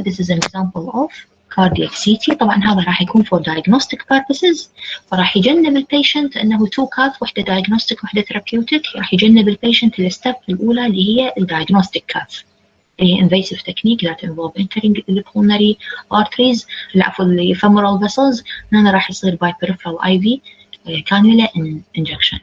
This is an example of cardiac CT. طبعا هذا راح يكون for diagnostic purposes فراح يجنب البيشنت انه تو كاث وحده diagnostic وحده therapeutic. راح يجنب البيشنت الستep الاولى اللي هي diagnostic كاث اللي هي invasive technique that involve entering the pulmonary arteries العفو the femoral vessels. هنا راح يصير by peripheral IV cannula injection.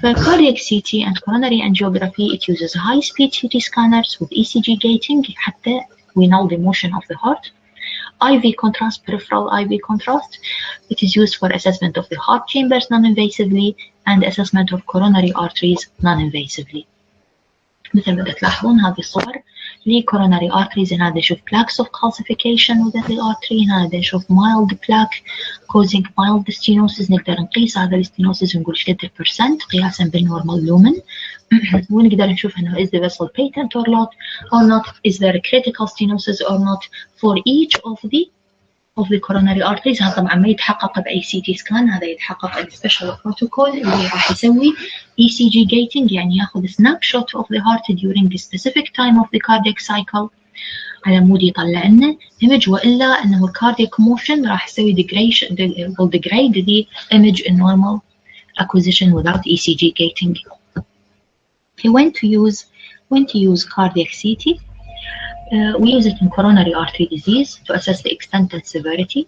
For cardiac CT and coronary angiography it uses high speed CT scanners with ECG gating حتى we know the motion of the heart. IV contrast, peripheral IV contrast. It is used for assessment of the heart chambers non-invasively and assessment of coronary arteries non-invasively. مثل ما تلاحظون هذه الصور لcoronary arteries. هنا نشوف plaques of calcification within the artery. هنا نشوف mild plaque causing mild stenosis. نقدر نقيس هذا الستينوسيس ونقول ايش قد البرسنت قياسا بالنورمال لومن ونقدر نشوف انه is the vessel patent or not, is there a critical stenosis or not for each of the coronary arteries. هذا طبعا ما يتحقق بأي CT scan. هذا يتحقق ب special protocol اللي راح يسوي ECG gating يعني ياخذ snapshot of the heart during the specific time of the cardiac cycle على مود يطلع لنا image وإلا أنه cardiac motion راح يسوي degrade the image in normal acquisition without ECG gating. When to use cardiac CT. We use it in coronary artery disease to assess the extent and severity.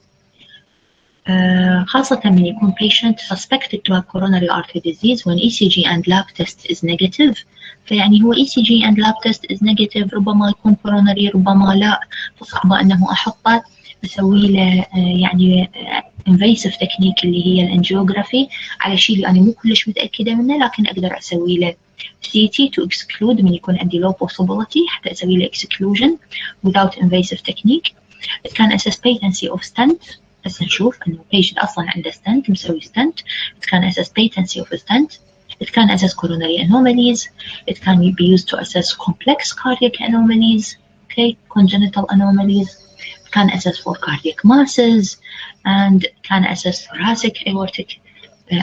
خاصة من يكون patient suspected to have coronary artery disease when ECG and lab test is negative. فيعني هو ECG and lab test is negative ربما يكون coronary ربما لا فصعب أنه أحطه أسوي له يعني invasive technique اللي هي الانجيوغرافي على شيء اللي أنا مو كلش متأكدة منه لكن أقدر أسوي له CT to exclude من يكون عندي low possibility حتى أسوي له exclusion without invasive technique. It can assess patency of stent. بس نشوف إنه patient أصلاً عنده stent مسوي stent. It can assess patency of a stent It can assess coronary anomalies. It can be used to assess complex cardiac anomalies, okay, congenital anomalies. It can assess for cardiac masses, and can assess thoracic aortic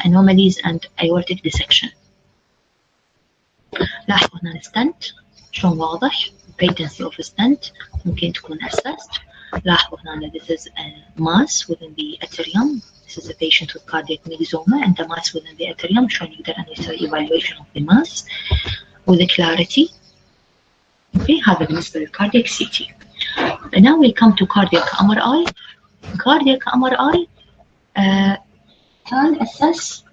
anomalies and aortic dissection. لاحظوا هنا الستنت شلون واضح. patency of a stent ممكن تكون assessed. لاحظوا هنا this is a mass within the atrium. This is a patient with cardiac myxoma and the mass within the atrium. شلون يقدر أن يسوي evaluation of the mass with a clarity. Okay, هذا بالنسبة للcardiac CT. Now we come to cardiac MRI. Cardiac MRI can assess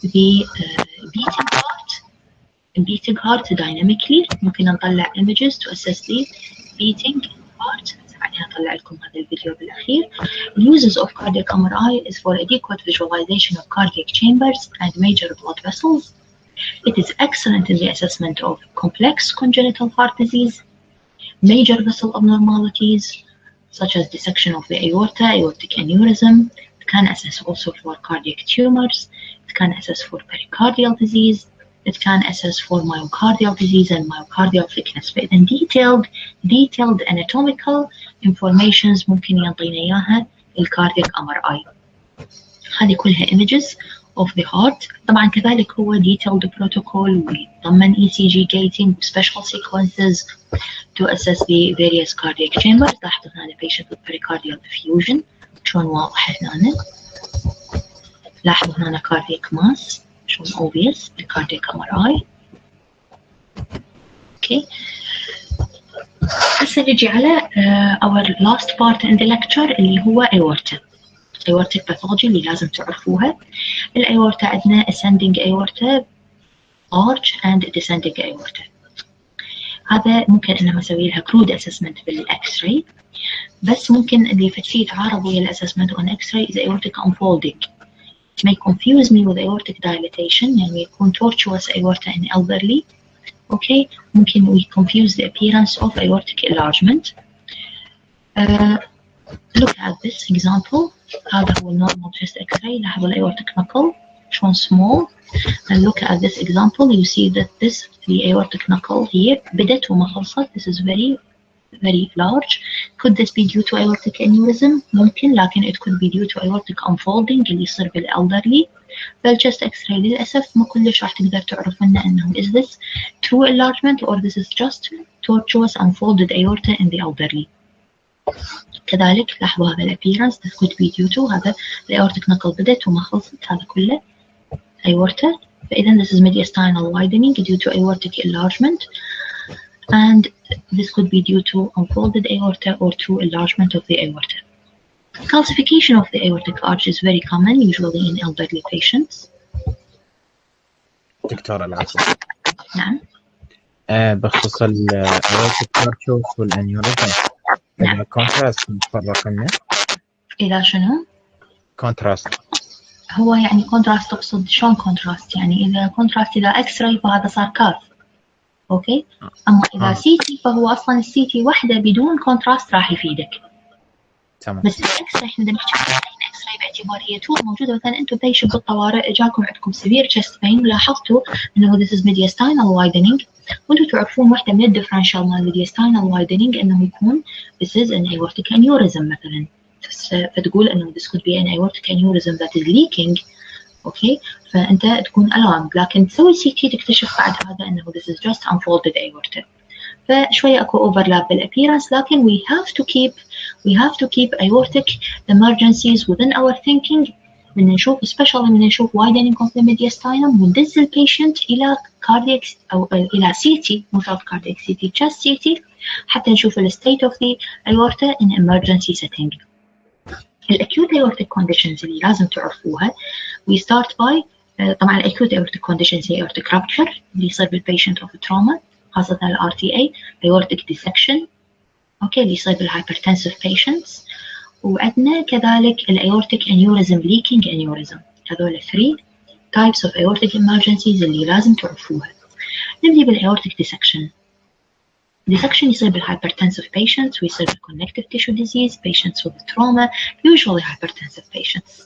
the beating heart dynamically. ممكن نطلع images to assess the beating heart. بعدين أطلع لكم هذا الفيديو بالأخير. The uses of cardiac MRI is for adequate visualization of cardiac chambers and major blood vessels. It is excellent in the assessment of complex congenital heart disease, major vessel abnormalities such as dissection of the aorta, aortic aneurysm. It can assess also for cardiac tumors. It can assess for pericardial disease. It can assess for myocardial disease and myocardial thickness. فإذا detailed anatomical informations ممكن يعطينا إياها الكاردياك MRI. هذه كلها images of the heart. طبعا كذلك هو detailed protocol ويتضمن ECG gating special sequences to assess the various cardiac chambers. لاحظوا هنا patient with pericardial effusion شلون واضح هنا. لاحظوا هنا cardiac mass شلون obvious cardiac MRI. Okay. هسه نجي على our last part in the lecture اللي هو aorta. aortic pathology اللي لازم تعرفوها. الأيورتا عندنا ascending aorta, arch and descending aorta. هذا ممكن إنه نسوي لها crude assessment بالإكس راي، بس ممكن اللي فيه يتعارض ويا الأسسمنت on X-ray is aortic unfolding. It may confuse me with aortic dilatation يعني يكون tortuous aorta in elderly. Okay, ممكن we confuse the appearance of aortic enlargement. Look at this example. هذا هو normal chest X-ray. لاحظوا aortic knuckle شلون small. And look at this example. You see that the aortic knuckle here بدت وما خلصت. This is very large. Could this be due to aortic aneurysm? ممكن، لكن it could be due to aortic unfolding اللي يصير بالelderly. فالchest X-ray للأسف ما كلش راح تقدر تعرف منه إنه is this true enlargement or this is just tortuous unfolded aorta in the elderly. كذلك لاحظوا هذا الappearance. This could be due to هذا aortic knuckle بدت وما خلصت. هذا كله aorta. فإذا this is mediastinal widening due to aortic enlargement. And this could be due to unfolded aorta or true enlargement of the aorta. Calcification of the aortic arch is very common, usually in elderly patients. دكتورة العفو. نعم. بخصوص aortic arch والانيوريزم. نعم. كونتراست نفرق منه. إذا شنو؟ كونتراست. هو يعني كونتراست تقصد شلون كونتراست؟ يعني إذا كونتراست إذا إكس راي فهذا صار كاف. اوكي. اما اذا سي تي فهو اصلا السي تي وحده بدون كونتراست راح يفيدك. تمام. بس الاكس راي احنا نحكي عن الاكس راي باعتبار هي تول موجوده. مثلا انتم بيشنت بالطوارئ اجاكم عندكم سيفير تشست بين ولاحظتوا انه this is mediastinal widening وانتم تعرفون واحده من الديفرنشال مال mediastinal widening انه يكون this is an aortic aneurysm مثلا. فتقول انه this could be an aortic aneurysm that is leaking. اوكي، فانت تكون alarmed، لكن تسوي سي تي تكتشف بعد هذا انه this is just unfolded aorta. فشويه اكو overlap بالappearance، لكن we have to keep aortic emergencies within our thinking. من نشوف especially من نشوف widening of the mediastinum وندز البيشنت الى cardiac او الى CT، مو شرط cardiac CT just CT حتى نشوف ال state of the aorta in emergency setting. الacute aortic conditions اللي لازم تعرفوها we start by طبعا acute aortic conditions هي aortic rupture اللي يصير بالpatient of trauma خاصة ال RTA، aortic dissection اوكي اللي يصير بالhypertensive patients، وعندنا كذلك ال aortic aneurysm leaking aneurysm. هذول 3 types of aortic emergencies اللي لازم تعرفوها. نبدي بال aortic dissection. dissection يصير بالhypertensive patients ويصير بالconnective tissue disease patients with trauma usually hypertensive patients.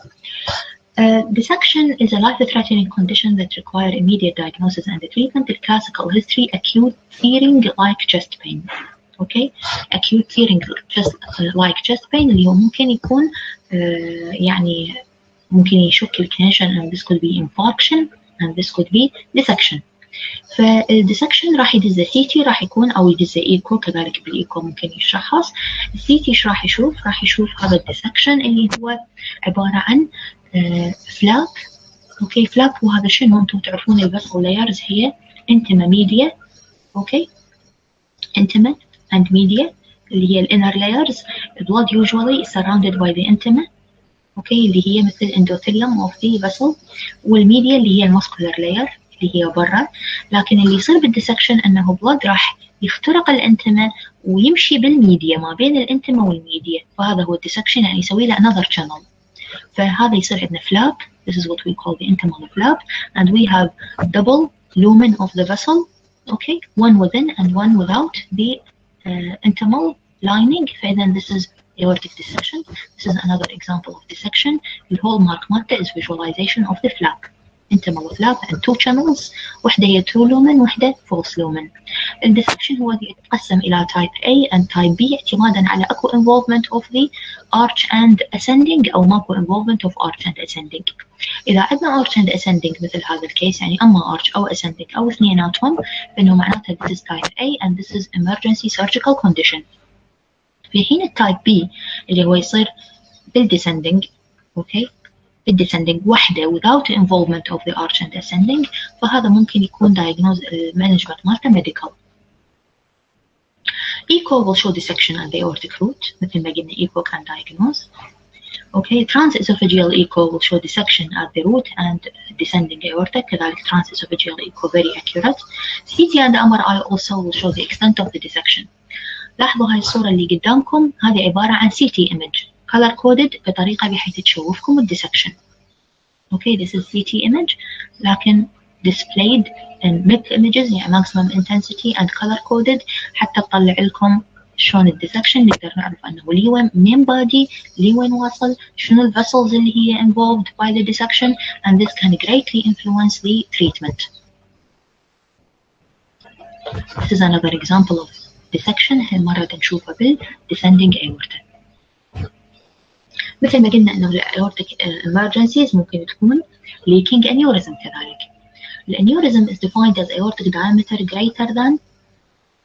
Dissection is a life-threatening condition that requires immediate diagnosis and treatment. The classical history: acute tearing-like chest pain. Okay, acute tearing-like chest pain اللي هو ممكن يكون يعني ممكن يشك الكلينيشن and this could be infarction and this could be dissection. فالديسكشن راح يدز CT راح يكون أو يدز إيكو، كذلك بالإيكو ممكن يشخص. الCT إيش راح يشوف؟ راح يشوف هذا الديسكشن اللي هو عبارة عن فلاب. أوكي، فلاب وهذا شنو؟ أنتم تعرفون الفاسل لايرز هي intima media. أوكي، intima and media اللي هي الانر layers. blood usually is surrounded by the intima. أوكي، اللي هي مثل endothelium of the vessel، والميديا اللي هي الماسكولار layer اللي هي برا. لكن اللي يصير بالديسكشن انه بلاد راح يخترق الانتما ويمشي بالميديا ما بين الانتما والميديا، فهذا هو الديسكشن، يعني يسوي له another channel. فهذا يصير عندنا flap. This is what we call the intimal flap, and we have double lumen of the vessel. Okay, one within and one without the intimal lining. فإذا this is aortic dissection. This is another example of dissection. The hallmark مالته is visualization of the flap. intimal flap and two channels، واحدة هي true lumen واحدة false lumen. الديسكشن هو يتقسم إلى type A and type B اعتمادا على أكو involvement of the arch and ascending أو ماكو involvement of arch and ascending. إذا عندنا arch and ascending مثل هذا الكيس، يعني أما arch أو ascending أو اثنيناتهم، فإنه معناتها this is type A and this is emergency surgical condition. في حين التايب B اللي هو يصير بالديسندنج، أوكي، بالديسندنج وحده without involvement of the arch and ascending، فهذا ممكن يكون diagnose management مالته medical. Echo will show dissection at the aortic root مثل ما قلنا echo can diagnose. Okay, transesophageal echo will show dissection at the root and descending aorta. كذلك transesophageal echo very accurate. CT and MRI also will show the extent of the dissection. لاحظوا هاي الصورة اللي قدامكم، هذه عبارة عن CT image color coded بطريقة بحيث تشوفكم الديسكشن. Okay, this is CT image لكن displayed in MIP images يعني maximum intensity and color coded حتى تطلع لكم شلون الديسكشن، نقدر نعرف انه لوين منين بادي لوين واصل، شنو الفاسلز اللي هي involved by the dissection, and this can greatly influence the treatment. This is another example of dissection هالمرة نشوفها بالdescending aorta. مثل ما قلنا انه الاورتيك emergencies ممكن تكون leaking aneurysm كذلك. الانيوريزم is defined as aortic diameter greater than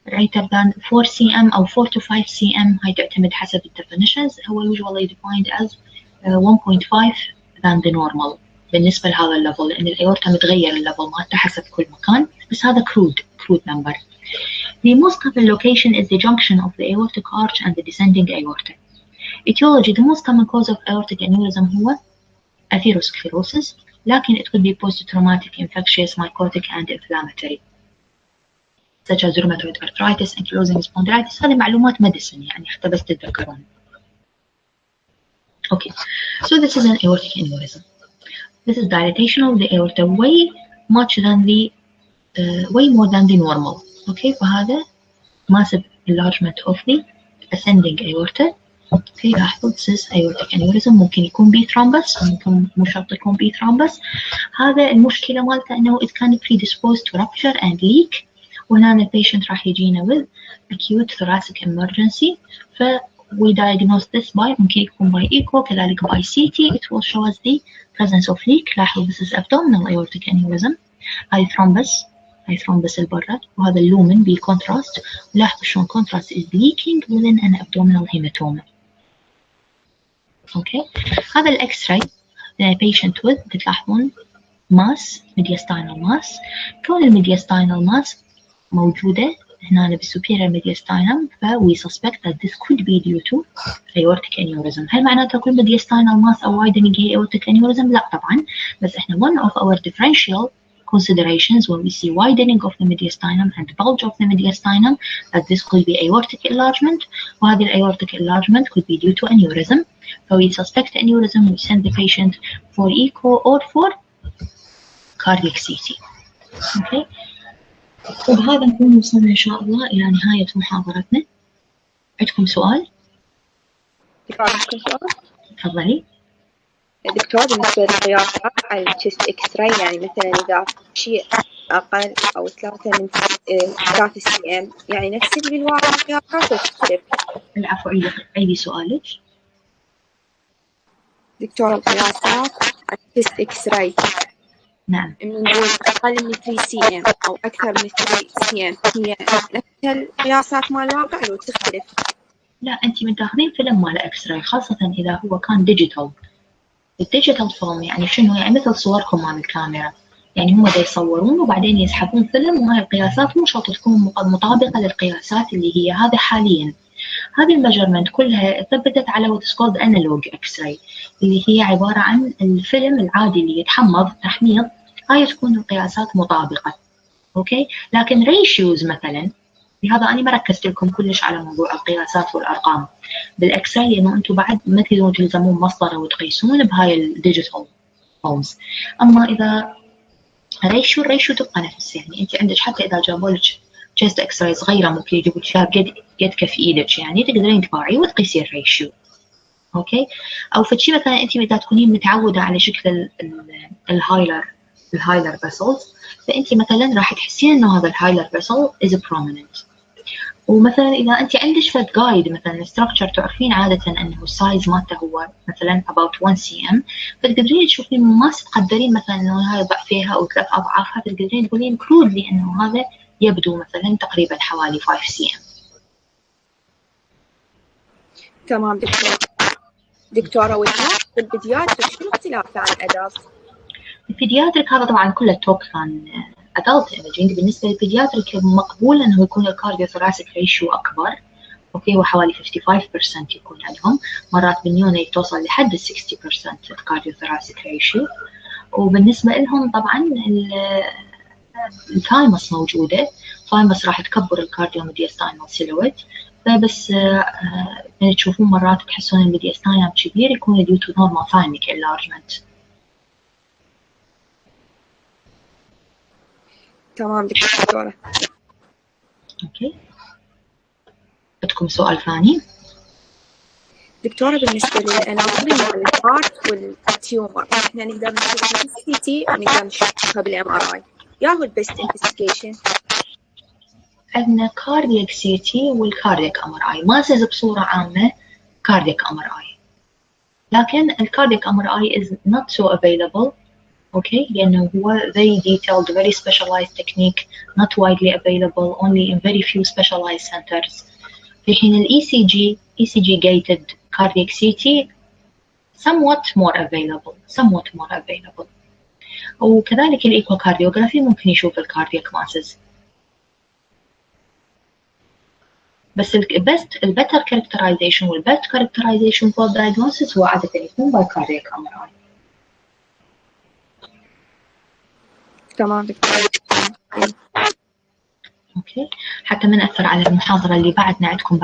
4 cm أو 4 to 5 cm. هاي تعتمد حسب definitions. هو usually defined as 1.5 than the normal بالنسبة لهذا الليفل، لأن الأورتا متغير الليفل مالته حسب كل مكان، بس هذا crude number. The most common location is the junction of the aortic arch and the descending aorta. Etiology: the most common cause of aortic aneurysm هو atherosclerosis، لكن it could be post-traumatic, infectious, mycotic and inflammatory such as rheumatoid arthritis, ankylosing spondylitis. هذه معلومات medicine يعني حتى بس تتذكرون. Okay, so this is an aortic aneurysm. This is dilatation of the aorta way more than the normal. Okay, فهذا massive enlargement of the ascending aorta. Okay, لاحظوا this is aortic aneurysm. ممكن يكون بي thrombus، ممكن مو شرط يكون بي thrombus. هذا المشكلة مالته انه it can predispose to rupture and leak. وهنا البيشنت راح يجينا with acute thoracic emergency. ف we diagnose this by ممكن يكون by echo كذلك by CT. It will show us the presence of leak. لاحظوا this is abdominal aortic aneurysm. هاي thrombus البرة، وهذا اللومن بالcontrast. ولاحظوا شلون contrast is leaking within an abdominal hematoma. Okay, هذا الإكس-راي patient with تلاحظون mass mediastinal mass. كون الميدياستاينال mass موجودة هنا بالسوبيريور mediastinum، ف we suspect that this could be due to aortic aneurysm. هل معناته كل mediastinal mass أو widening هي aortic aneurysm؟ لا طبعا، بس إحنا one of our differential considerations when we see widening of the mediastinum and bulge of the mediastinum that this could be aortic enlargement، وهذه aortic enlargement could be due to aneurysm. So we suspect aneurysm, we send the patient for echo or for cardiac CT. Okay. وبهذا نكون وصلنا إن شاء الله إلى نهاية محاضرتنا. عندكم سؤال؟ عندكم سؤال؟ تفضلي. دكتور بالنسبة للقياسات على الشيست إكس راي، يعني مثلا إذا شيء أقل أو 3 سي إم، يعني نفس اللي بالواقع القياسات تختلف. العفو، عيدي سؤالك. دكتور القياسات على الشيست إكس راي، نعم، من نقول أقل من 3 سي إم أو أكثر من 3 سي إم، هي نفس القياسات مال الواقع لو تختلف؟ لا، أنت من تاخذين فيلم مال إكس راي، خاصة إذا هو كان ديجيتال. الديجيتال فيلم يعني شنو؟ يعني مثل صوركم مال الكاميرا، يعني هم دا يصورون وبعدين يسحبون فيلم، وهاي القياسات مو شرط تكون مطابقة للقياسات اللي هي هذا حاليا. هذه الميجرمنت كلها ثبتت على وات كولد انالوج اكس راي، اللي هي عبارة عن الفيلم العادي اللي يتحمض تحميض، هاي تكون القياسات مطابقة. اوكي، لكن ريشيوز مثلا، لهذا أنا ما ركزت لكم كلش على موضوع القياسات والأرقام بالإكس راي، لأنه أنتم بعد ما تقدرون تلزمون مسطرة وتقيسون بهاي الديجيتال فورمز. أما إذا الريشيو تبقى نفس، يعني أنت عندك حتى إذا جابوا لك تشيست إكس راي صغيرة ممكن يجيبوا لك فيها قد كف إيدك، يعني تقدرين تباعي وتقيسي الريشيو. أوكي، أو فشي مثلا أنت إذا تكونين متعودة على شكل الهايلر فيسلز، فأنت مثلا راح تحسين إنه هذا الهايلر فيسل is prominent. ومثلا إذا أنت عندك فد جايد مثلا structure تعرفين عادة أنه السايز مالته هو مثلا about 1 cm، فتقدرين تشوفين ما تقدرين مثلا أنه هاي ضعفيها أو 3 أضعافها، فتقدرين تقولين crudely أنه هذا يبدو مثلا تقريبا حوالي 5 cm. تمام دكتورة، والبيدياتريك شنو اختلافه عن الأدلت؟ البيدياتريك هذا طبعا كله توك كان adult imaging. بالنسبة للبيدياتريك مقبول أنه يكون الكارديوثوراسيك ريشيو أكبر، اوكي، وحوالي 55% يكون عندهم، مرات بالنيونيت توصل لحد 60% الكارديوثوراسيك ريشيو. وبالنسبة لهم طبعا الثايمس موجودة، الثايمس راح تكبر الكارديوميدياستاينال سيلويت، فبس من تشوفون مرات تحسون الميدياستاينال كبير يكون due to normal thymic enlargement. تمام دكتورة. اوكي، عندكم سؤال ثاني؟ دكتورة بالنسبة للأناتومي مال الهارت والتيومر، احنا نقدر نشوفها بالسي تي ونقدر نشوفها بالام ار اي، ياهو البيست انفستيجيشن؟ عندنا كاردياك سي تي والكاردياك ام ار اي. ماسز بصورة عامة كاردياك ام ار اي، لكن الكاردياك ام ار اي is not so available. اوكي، لأنه هو very detailed very specialized technique, not widely available, only in very few specialized centers. في حين ال ECG gated cardiac CT somewhat more available. وكذلك الإيكوكارديوغرافي ممكن يشوف الكاردياك ماسز. بس البتر characterization والبست characterization for diagnosis هو عادة يكون by cardiac MRI. تمام دكتور. اوكي، حتى ما نأثر على المحاضرة اللي بعدنا عندكم